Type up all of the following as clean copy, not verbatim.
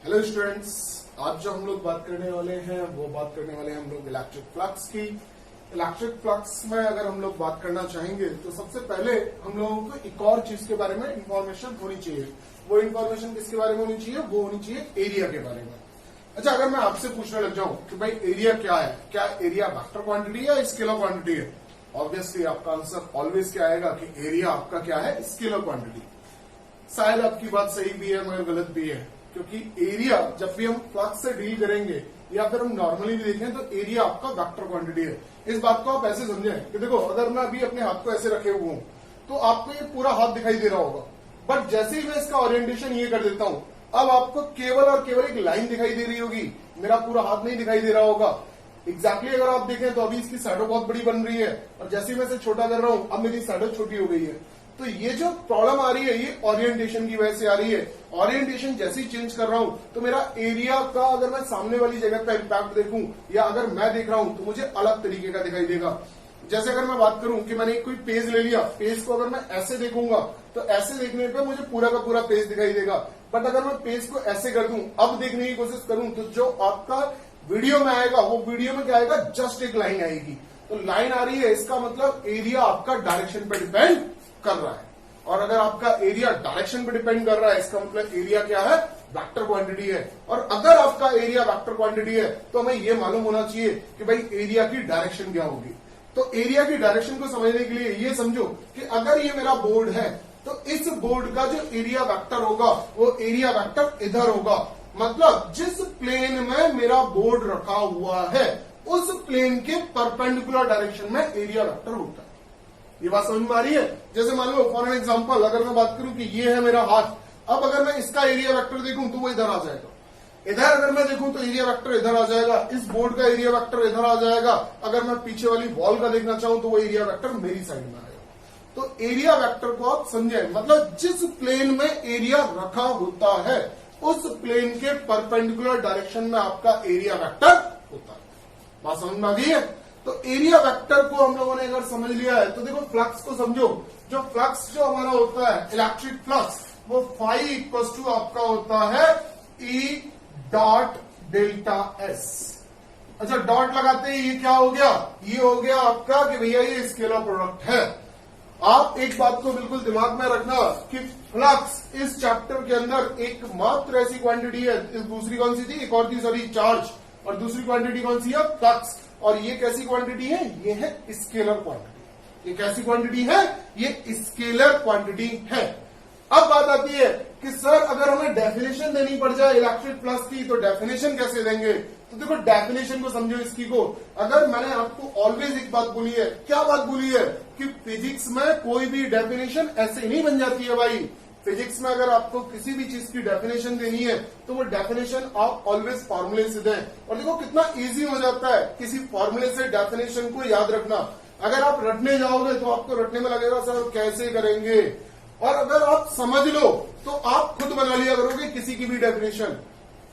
Hello students, आज जो हम लोग बात करने वाले हैं वो बात करने वाले हैं हम लोग इलेक्ट्रिक फ्लक्स की। इलेक्ट्रिक फ्लक्स में अगर हम लोग बात करना चाहेंगे तो सबसे पहले हम लोगों को एक और चीज के बारे में इंफॉर्मेशन होनी चाहिए। वो इंफॉर्मेशन किसके बारे में होनी चाहिए? वो होनी चाहिए एरिया के बारे में। अच्छा, अगर मैं आपसे पूछने लग जाऊं कि भाई एरिया क्या है, क्या एरिया वेक्टर क्वांटिटी है, स्केलर क्वांटिटी है? ऑब्वियसली आपका आंसर ऑलवेज क्या आएगा कि एरिया आपका क्या है, स्केलर क्वांटिटी। शायद आपकी बात सही भी है मगर गलत भी है, क्योंकि एरिया जब भी हम फ्लक्स से डील करेंगे या फिर हम नॉर्मली भी देखें तो एरिया आपका वेक्टर क्वांटिटी है। इस बात को आप ऐसे समझें कि देखो, अगर मैं अभी अपने हाथ को ऐसे रखे हुए हूं तो आपको ये पूरा हाथ दिखाई दे रहा होगा, बट जैसे ही मैं इसका ओरिएंटेशन ये कर देता हूं, अब आपको केवल और केवल एक लाइन दिखाई दे रही होगी, मेरा पूरा हाथ नहीं दिखाई दे रहा होगा। एग्जैक्टली अगर आप देखें तो अभी इसकी शैडो बहुत बड़ी बन रही है और जैसे ही मैं इसे छोटा कर रहा हूं अब मेरी शैडो छोटी हो गई है। तो ये जो प्रॉब्लम आ रही है ये ओरिएंटेशन की वजह से आ रही है। ओरिएंटेशन जैसे ही चेंज कर रहा हूं तो मेरा एरिया का, अगर मैं सामने वाली जगह का इम्पैक्ट देखूं या अगर मैं देख रहा हूं तो मुझे अलग तरीके का दिखाई देगा। जैसे अगर मैं बात करूं कि मैंने कोई पेज ले लिया, पेज को अगर मैं ऐसे देखूंगा तो ऐसे देखने पे मुझे पूरा का पूरा पेज दिखाई देगा, बट अगर मैं पेज को ऐसे कर दूं, अब देखने की कोशिश करूं तो जो आपका वीडियो में आएगा वो वीडियो में क्या आएगा, जस्ट एक लाइन आएगी। तो लाइन आ रही है, इसका मतलब एरिया आपका डायरेक्शन पे डिपेंड कर रहा है। और अगर आपका एरिया डायरेक्शन पे डिपेंड कर रहा है, इसका मतलब एरिया क्या है, वेक्टर क्वांटिटी है। और अगर आपका एरिया वेक्टर क्वांटिटी है तो हमें यह मालूम होना चाहिए कि भाई एरिया की डायरेक्शन क्या होगी। तो एरिया की डायरेक्शन को समझने के लिए ये समझो कि अगर ये मेरा बोर्ड है तो इस बोर्ड का जो एरिया वेक्टर होगा वो एरिया वेक्टर इधर होगा। मतलब जिस प्लेन में मेरा बोर्ड रखा हुआ है उस प्लेन के परपेंडिकुलर डायरेक्शन में एरिया वेक्टर होता है। ये बात समझ में आ रही है? जैसे मान लो फॉर एन एग्जांपल, अगर मैं बात करूं कि ये है मेरा हाथ, अब अगर मैं इसका एरिया वेक्टर देखूं तो वो इधर आ जाएगा। इधर अगर मैं देखूं तो एरिया वेक्टर इधर आ जाएगा, इस बोर्ड का एरिया वेक्टर इधर आ जाएगा। अगर मैं पीछे वाली वॉल का देखना चाहूं तो वो एरिया वेक्टर मेरी साइड में आएगा। तो एरिया वेक्टर को आप समझे, मतलब जिस प्लेन में एरिया रखा होता है उस प्लेन के परपेंडिकुलर डायरेक्शन में आपका एरिया वेक्टर होता है। बात समझ में आ गई है? तो एरिया वेक्टर को हम लोगों ने अगर समझ लिया है तो देखो फ्लक्स को समझो। जो फ्लक्स जो हमारा होता है इलेक्ट्रिक फ्लक्स, वो फाई इक्वल टू आपका होता है E डॉट डेल्टा एस। अच्छा, डॉट लगाते ही ये क्या हो गया, ये हो गया आपका कि भैया ये स्केलर प्रोडक्ट है। आप एक बात को बिल्कुल दिमाग में रखना कि फ्लक्स इस चैप्टर के अंदर एक मात्र ऐसी क्वांटिटी है, दूसरी कौन सी थी, एक और थी सॉरी, चार्ज, और दूसरी क्वांटिटी कौन सी है, फ्लक्स। और ये कैसी क्वांटिटी है, ये है स्केलर क्वांटिटी। ये कैसी क्वांटिटी है, ये स्केलर क्वांटिटी है। अब बात आती है कि सर अगर हमें डेफिनेशन देनी पड़ जाए इलेक्ट्रिक फ्लक्स की तो डेफिनेशन कैसे देंगे? तो देखो डेफिनेशन को समझो इसकी को। अगर मैंने आपको ऑलवेज एक बात बोली है, क्या बात बोली है कि फिजिक्स में कोई भी डेफिनेशन ऐसे नहीं बन जाती है भाई। फिजिक्स में अगर आपको किसी भी चीज की डेफिनेशन देनी है तो वो डेफिनेशन आप ऑलवेज फॉर्मूले से दें। और देखो कितना इजी हो जाता है किसी फॉर्मूले से डेफिनेशन को याद रखना। अगर आप रटने जाओगे तो आपको रटने में लगेगा सर कैसे करेंगे, और अगर आप समझ लो तो आप खुद बना लिया करोगे किसी की भी डेफिनेशन।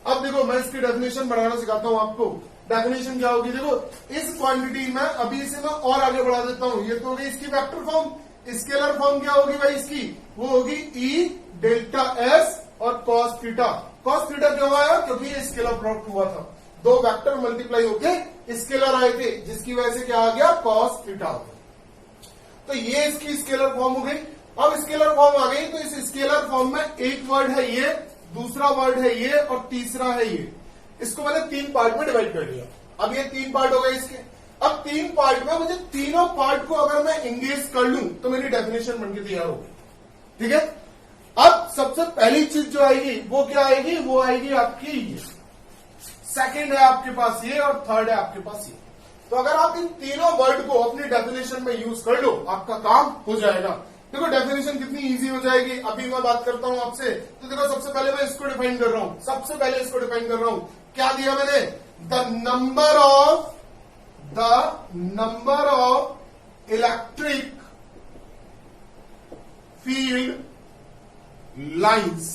अब देखो मैं इसकी डेफिनेशन बनाना सिखाता हूं आपको। डेफिनेशन क्या होगी, देखो इस क्वांटिटी में अभी इसे मैं और आगे बढ़ा देता हूं। ये तो होगी इसकी वेक्टर फॉर्म। स्केलर फॉर्म क्या होगी भाई इसकी, वो होगी E डेल्टा एस और कॉस थीटा। कॉस थीटा क्यों आया, क्योंकि ये स्केलर प्रोडक्ट हुआ था, दो वेक्टर मल्टीप्लाई होके स्केलर आए थे, जिसकी वजह से क्या आ गया, कॉस थीटा हो गया। तो ये इसकी स्केलर फॉर्म हो गई। अब स्केलर फॉर्म आ गई तो इस स्केलर फॉर्म में एक वर्ड है ये, दूसरा वर्ड है ये और तीसरा है ये। इसको मैंने तीन पार्ट में डिवाइड कर दिया। अब ये तीन पार्ट हो गए इसके। अब तीन पार्ट में मुझे तीनों पार्ट को अगर मैं इंगेज कर लूं तो मेरी डेफिनेशन बनके तैयार होगी। ठीक है, अब सबसे पहली चीज जो आएगी वो क्या आएगी, वो आएगी आपकी ये। सेकंड है आपके पास ये और थर्ड है आपके पास ये। तो अगर आप इन तीनों वर्ड को अपनी डेफिनेशन में यूज कर लो आपका काम हो जाएगा। देखो डेफिनेशन कितनी इजी हो जाएगी। अभी मैं बात करता हूं आपसे, तो देखो सबसे पहले मैं इसको डिफाइन कर रहा हूं। सबसे पहले इसको डिफाइन कर रहा हूं, क्या दिया मैंने, the number of electric field lines.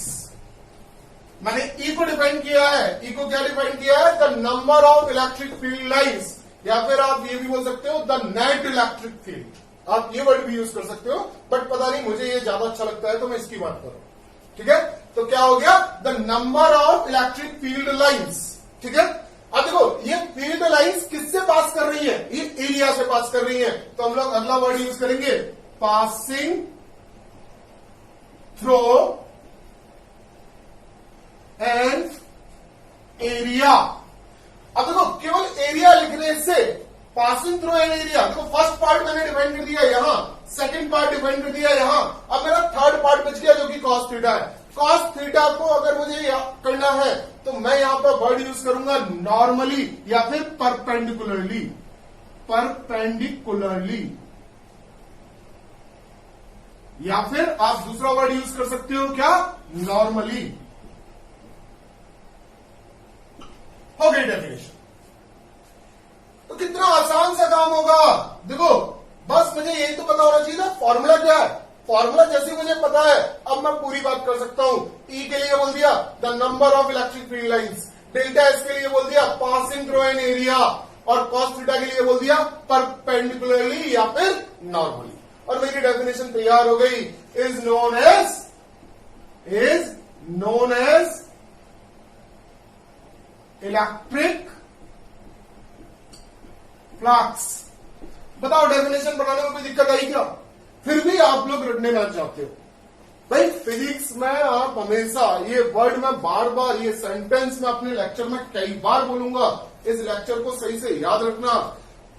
मैंने ई को डिफाइन किया है। ई को क्या डिफाइन किया है, the number of electric field lines, या फिर आप ये भी बोल सकते हो द नेट इलेक्ट्रिक फील्ड। आप ये वर्ड भी यूज कर सकते हो, बट पता नहीं मुझे ये ज्यादा अच्छा लगता है तो मैं इसकी बात कर रहा हूं। ठीक है, तो क्या हो गया, the number of electric field lines. ठीक है, अब देखो ये फील्ड लाइंस किससे पास कर रही है, ये एरिया से पास कर रही है, तो हम लोग अगला वर्ड यूज करेंगे, पासिंग थ्रू एन एरिया। अब देखो केवल एरिया लिखने से, पासिंग थ्रू एन एरिया, देखो फर्स्ट पार्ट मैंने डिफाइन कर दिया यहां, सेकंड पार्ट डिफाइन कर दिया यहां, अब मेरा थर्ड पार्ट बच गया जो कि कॉस थीटा है। कॉस थीटा को अगर मुझे करना है तो मैं यहां पर वर्ड यूज करूंगा नॉर्मली या फिर परपेंडिकुलरली, परपेंडिकुलरली, या फिर आप दूसरा वर्ड यूज कर सकते हो क्या, नॉर्मली। हो गई डेफिनेशन। तो कितना आसान सा काम होगा, देखो बस मुझे यही तो पता होना चाहिए ना फॉर्मूला क्या है, फॉर्मूला जैसे मुझे पता है अब मैं पूरी बात कर सकता हूं। ई के लिए बोल दिया the number of electric field lines, delta S के लिए बोल दिया पासिंग थ्रू एन एरिया, और कॉस थीटा के लिए बोल दिया परपेंडिकुलरली या फिर नॉर्मली, और मेरी डेफिनेशन तैयार हो गई। Is known as electric flux. बताओ डेफिनेशन बनाने में कोई दिक्कत आई क्या, फिर भी आप लोग रटने लग जाते हो। भाई फिजिक्स में आप हमेशा ये वर्ड में बार बार, ये सेंटेंस में अपने लेक्चर में कई बार बोलूंगा, इस लेक्चर को सही से याद रखना।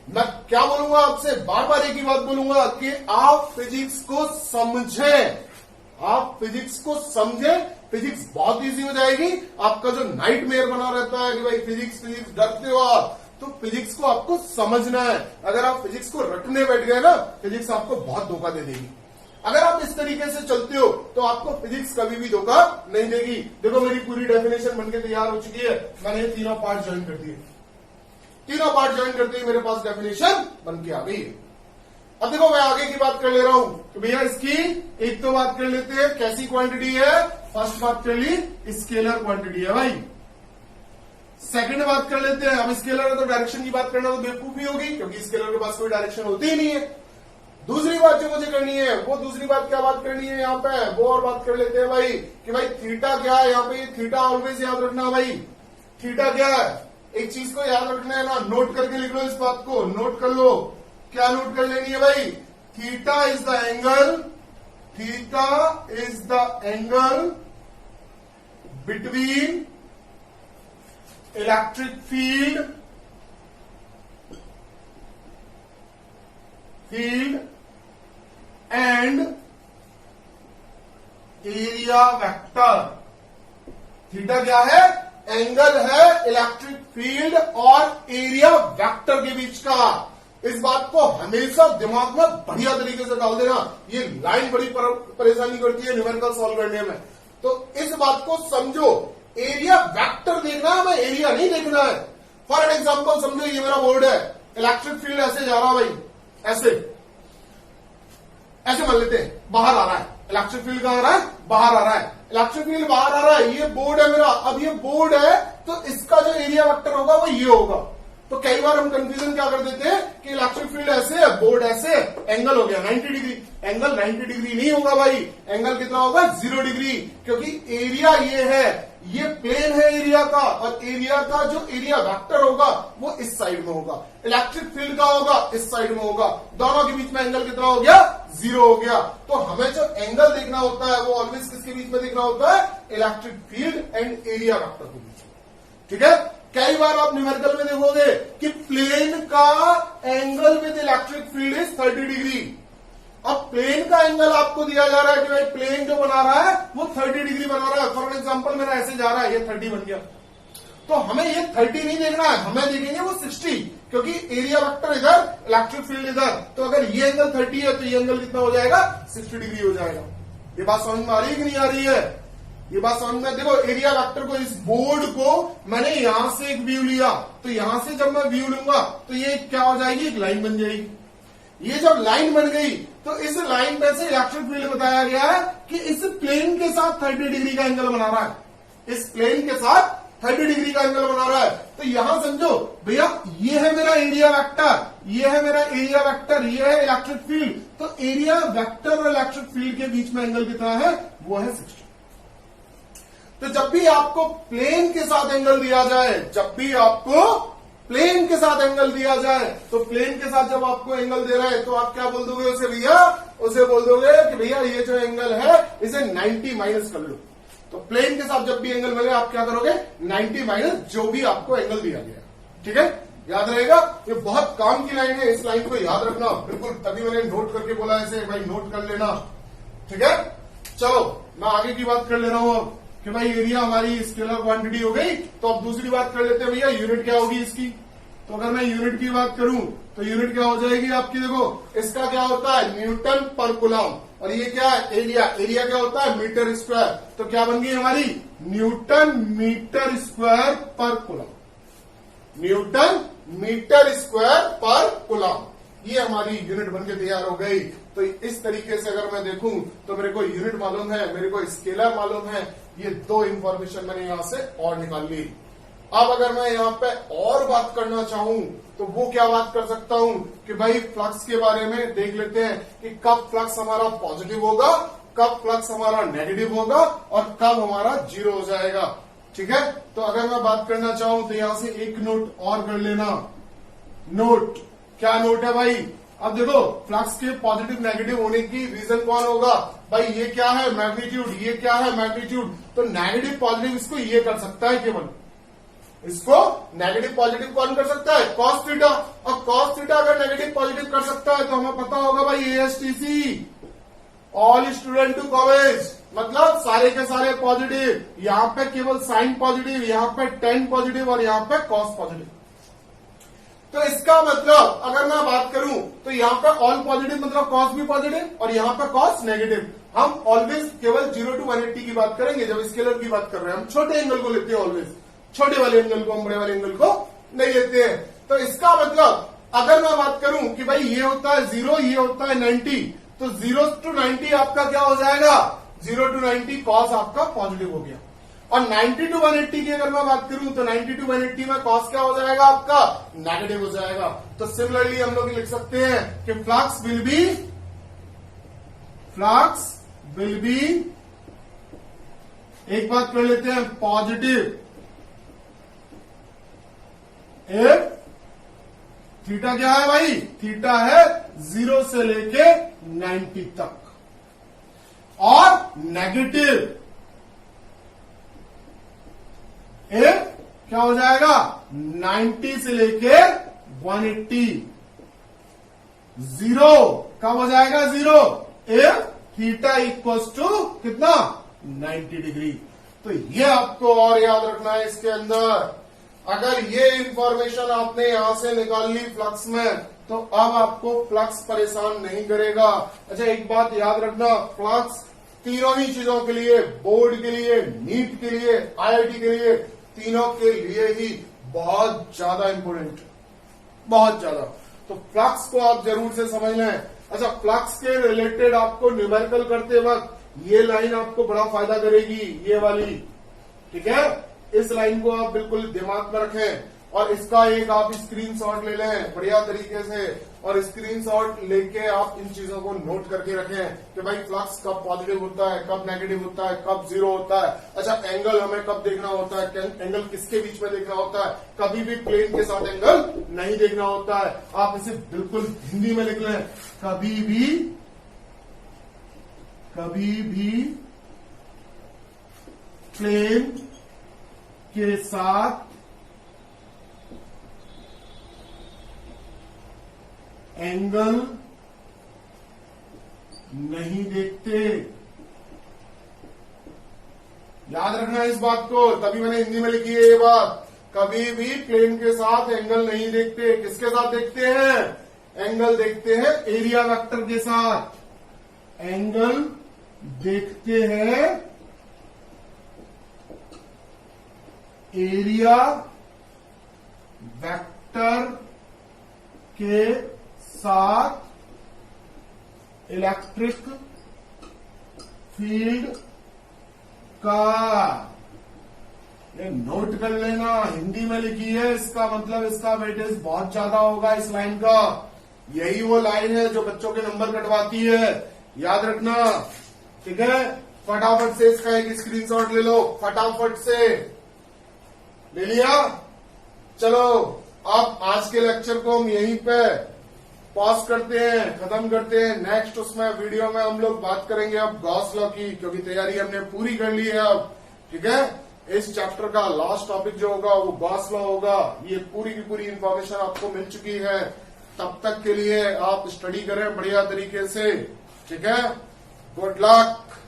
मैं क्या बोलूंगा आपसे, बार बार एक ही बात बोलूंगा कि आप फिजिक्स को समझें, आप फिजिक्स को समझें, फिजिक्स बहुत इजी हो जाएगी। आपका जो नाइटमेयर बना रहता है कि भाई फिजिक्स फिजिक्स डरते हो आप, तो फिजिक्स को आपको समझना है। अगर आप फिजिक्स को रटने बैठ गए ना, फिजिक्स आपको बहुत धोखा दे देगी। अगर आप इस तरीके से चलते हो तो आपको फिजिक्स कभी भी धोखा नहीं देगी। देखो मेरी पूरी डेफिनेशन बनके तैयार हो चुकी है, मैंने ये तीनों पार्ट ज्वाइन कर दिए, तीनों पार्ट ज्वाइन करते ही मेरे पास डेफिनेशन बनके आ गई है। अब देखो मैं आगे की बात कर ले रहा हूं कि भैया इसकी एक तो बात कर लेते हैं कैसी क्वांटिटी है, फर्स्ट बात कर ली स्केलर क्वांटिटी है भाई, सेकंड बात कर लेते हैं, अब स्केलर है तो डायरेक्शन की बात करना तो बेवकूफी होगी क्योंकि स्केलर के पास कोई डायरेक्शन होती ही नहीं है। दूसरी बात जो मुझे करनी है वो दूसरी बात क्या बात करनी है यहाँ पे, वो और बात कर लेते हैं भाई कि भाई थीटा क्या है। यहाँ पे थीटा ऑलवेज याद रखना भाई, थीटा क्या है, एक चीज को याद रखना है ना, नोट करके लिख लो, इस बात को नोट कर लो। क्या नोट कर लेनी है भाई, theta is the angle, theta is the angle between electric field and area vector. Theta क्या है, एंगल है इलेक्ट्रिक फील्ड और एरिया वेक्टर के बीच का। इस बात को हमेशा दिमाग में बढ़िया तरीके से डाल देना, ये लाइन बड़ी परेशानी करती है न्यूमेरिकल सॉल्व करने में, तो इस बात को समझो। एरिया वेक्टर देखना है, हमें एरिया नहीं देखना है। फॉर एन एग्जाम्पल समझो ये मेरा बोर्ड है, इलेक्ट्रिक फील्ड ऐसे जा रहा है भाई, ऐसे ऐसे मान लेते हैं, बाहर आ रहा है इलेक्ट्रिक फील्ड, कहां आ रहा है, बाहर आ रहा है, इलेक्ट्रिक फील्ड बाहर आ रहा है, ये बोर्ड है मेरा। अब ये बोर्ड है तो इसका जो एरिया वेक्टर होगा वो ये होगा। तो कई बार हम कंफ्यूजन क्या कर देते हैं कि इलेक्ट्रिक फील्ड ऐसे है, बोर्ड ऐसे, एंगल हो गया 90 डिग्री। एंगल 90 डिग्री नहीं होगा भाई, एंगल कितना होगा 0 डिग्री, क्योंकि एरिया ये है, ये प्लेन है एरिया का, और एरिया का जो एरिया वेक्टर होगा वो इस साइड में होगा, इलेक्ट्रिक फील्ड का होगा इस साइड में होगा, दोनों के बीच में एंगल कितना हो गया 0 हो गया। तो हमें जो एंगल देखना होता है वो ऑलवेज किसके बीच में देखना होता है, electric field and area vector के बीच में। ठीक है, कई बार आप न्यूमेरिकल में देखोगे कि प्लेन का angle with electric field is 30 degree. अब प्लेन का एंगल आपको दिया जा रहा है कि भाई प्लेन जो बना रहा है वो 30 डिग्री बना रहा है। फॉर एग्जांपल मेरा ऐसे जा रहा है, ये 30 बन गया, तो हमें ये 30 नहीं देखना है, हमें देखेंगे वो 60, क्योंकि एरिया वेक्टर इधर, इलेक्ट्रिक फील्ड इधर। तो अगर ये एंगल 30 है तो ये एंगल कितना हो जाएगा 60 डिग्री हो जाएगा। ये बात समझ में आ रही है कि नहीं आ रही है, ये बात समझ में। देखो एरिया वेक्टर को, इस बोर्ड को मैंने यहां से एक व्यू लिया, तो यहां से जब मैं व्यू लूंगा तो ये क्या हो जाएगी, एक लाइन बन जाएगी। ये जब लाइन बन गई तो इस लाइन में से इलेक्ट्रिक फील्ड बताया गया है कि इस प्लेन के साथ 30 डिग्री का एंगल बना रहा है, इस प्लेन के साथ 30 डिग्री का एंगल बना रहा है। तो यहां समझो भैया ये है मेरा एरिया वेक्टर, ये है मेरा एरिया वेक्टर, ये है इलेक्ट्रिक फील्ड। तो एरिया वेक्टर और इलेक्ट्रिक फील्ड के बीच में एंगल कितना है, वो है 60। तो जब भी आपको प्लेन के साथ एंगल दिया जाए, जब भी आपको प्लेन के साथ एंगल दिया जाए, तो प्लेन के साथ जब आपको एंगल दे रहा है तो आप क्या बोल दोगे उसे भैया, उसे बोल दोगे कि भैया ये जो एंगल है इसे 90 माइनस कर लो। तो प्लेन के साथ जब भी एंगल मिले आप क्या करोगे, 90 माइनस जो भी आपको एंगल दिया गया। ठीक है, याद रहेगा, ये बहुत काम की लाइन है, इस लाइन को याद रखना बिल्कुल, तभी मैंने नोट करके बोला ऐसे भाई नोट कर लेना। ठीक है, चलो मैं आगे की बात कर ले रहा हूं अब कि भाई एरिया हमारी स्केलर क्वांटिटी हो गई। तो अब दूसरी बात कर लेते हैं भैया, यूनिट क्या होगी इसकी। तो अगर मैं यूनिट की बात करूं तो यूनिट क्या हो जाएगी आपकी, देखो इसका क्या होता है न्यूटन पर कूलम, और ये क्या है एरिया, एरिया क्या होता है मीटर स्क्वायर। तो क्या बन गई हमारी न्यूटन मीटर स्क्वायर पर कूलम, न्यूटन मीटर स्क्वायर पर कूलम, ये हमारी यूनिट बनके तैयार हो गई। तो इस तरीके से अगर मैं देखूं तो मेरे को यूनिट मालूम है, मेरे को स्केलर मालूम है, ये दो इंफॉर्मेशन मैंने यहां से और निकाल ली। अब अगर मैं यहाँ पे और बात करना चाहूं तो वो क्या बात कर सकता हूं कि भाई फ्लक्स के बारे में देख लेते हैं कि कब फ्लक्स हमारा पॉजिटिव होगा, कब फ्लक्स हमारा नेगेटिव होगा और कब हमारा जीरो हो जाएगा। ठीक है, तो अगर मैं बात करना चाहूं तो यहां से एक नोट और कर लेना। नोट, क्या नोट है भाई, अब देखो फ्लक्स के पॉजिटिव नेगेटिव होने की रीजन कौन होगा भाई, ये क्या है मैग्नीट्यूड, ये क्या है मैग्नीट्यूड। तो नेगेटिव पॉजिटिव इसको ये कर सकता है, केवल इसको नेगेटिव पॉजिटिव कौन कर सकता है, कॉस थीटा। और कॉस थीटा अगर नेगेटिव पॉजिटिव कर सकता है तो हमें पता होगा भाई एएसटीसी, ऑल स्टूडेंट टू कॉलेज, मतलब सारे के सारे पॉजिटिव, यहां पे केवल साइन पॉजिटिव, यहां पे टेन पॉजिटिव और यहां पे कॉस पॉजिटिव। तो इसका मतलब अगर मैं बात करूं तो यहां पे ऑल पॉजिटिव मतलब कॉस भी पॉजिटिव और यहां पे कॉस नेगेटिव। हम ऑलवेज केवल 0 to 180 की बात करेंगे जब स्केलर की बात कर रहे हैं, हम छोटे एंगल को लेते हैं ऑलवेज, छोटे वाले एंगल को हम बड़े वाले एंगल को नहीं लेते हैं। तो इसका मतलब अगर मैं बात करूं कि भाई ये होता है 0, ये होता है 90, तो 0 to 90 आपका क्या हो जाएगा, 0 to 90 कॉस आपका पॉजिटिव हो गया। और 90 to 180 की अगर मैं बात करूं तो 90 to 180 में कॉस क्या हो जाएगा आपका, नेगेटिव हो जाएगा। तो सिमिलरली हम लोग लिख सकते हैं कि फ्लक्स विल बी एक बात कर लेते हैं पॉजिटिव इफ थीटा क्या है भाई, थीटा है 0 से लेके 90 तक, और नेगेटिव इफ क्या हो जाएगा 90 से लेके 180, 0 कब हो जाएगा 0 इफ थीटा इक्वल्स टू कितना 90 डिग्री। तो ये आपको और याद रखना है इसके अंदर। अगर ये इंफॉर्मेशन आपने यहां से निकाल ली फ्लक्स में तो अब आपको फ्लक्स परेशान नहीं करेगा। अच्छा एक बात याद रखना, फ्लक्स तीनों ही चीजों के लिए, बोर्ड के लिए, नीट के लिए, आईआईटी के लिए, तीनों के लिए ही बहुत ज्यादा इंपोर्टेंट, बहुत ज्यादा। तो फ्लक्स को आप जरूर से समझ लें। अच्छा फ्लक्स के रिलेटेड आपको न्यूमेरिकल करते वक्त ये लाइन आपको बड़ा फायदा करेगी, ये वाली। ठीक है, इस लाइन को आप बिल्कुल दिमाग में रखें और इसका एक आप स्क्रीनशॉट ले लें बढ़िया तरीके से, और स्क्रीनशॉट लेके आप इन चीजों को नोट करके रखें कि भाई फ्लक्स कब पॉजिटिव होता है, कब नेगेटिव होता है, कब जीरो होता है। अच्छा एंगल हमें कब देखना होता है, एंगल किसके बीच में देखना होता है, कभी भी प्लेन के साथ एंगल नहीं देखना होता है। आप इसे बिल्कुल हिंदी में लिख लें, कभी भी प्लेन के साथ एंगल नहीं देखते। याद रखना इस बात को, तभी मैंने हिंदी में लिखी है ये बात। कभी भी प्लेन के साथ एंगल नहीं देखते। किसके साथ देखते हैं, एंगल देखते हैं एरिया वेक्टर के साथ, एंगल देखते हैं एरिया वेक्टर के साथ इलेक्ट्रिक फील्ड का। ये नोट कर लेना, हिंदी में लिखी है, इसका मतलब इसका वेटेज बहुत ज्यादा होगा इस लाइन का। यही वो लाइन है जो बच्चों के नंबर कटवाती है, याद रखना। ठीक है, फटाफट से इसका एक स्क्रीनशॉट ले लो, फटाफट से ले लिया। चलो अब आज के लेक्चर को हम यहीं पे पॉज करते हैं, खत्म करते हैं। नेक्स्ट उसमें वीडियो में हम लोग बात करेंगे अब गॉस लॉ की, क्योंकि तैयारी हमने पूरी कर ली है अब। ठीक है, इस चैप्टर का लास्ट टॉपिक जो होगा वो गॉस लॉ होगा। ये पूरी की पूरी इंफॉर्मेशन आपको मिल चुकी है। तब तक के लिए आप स्टडी करें बढ़िया तरीके से। ठीक है, गुड लक।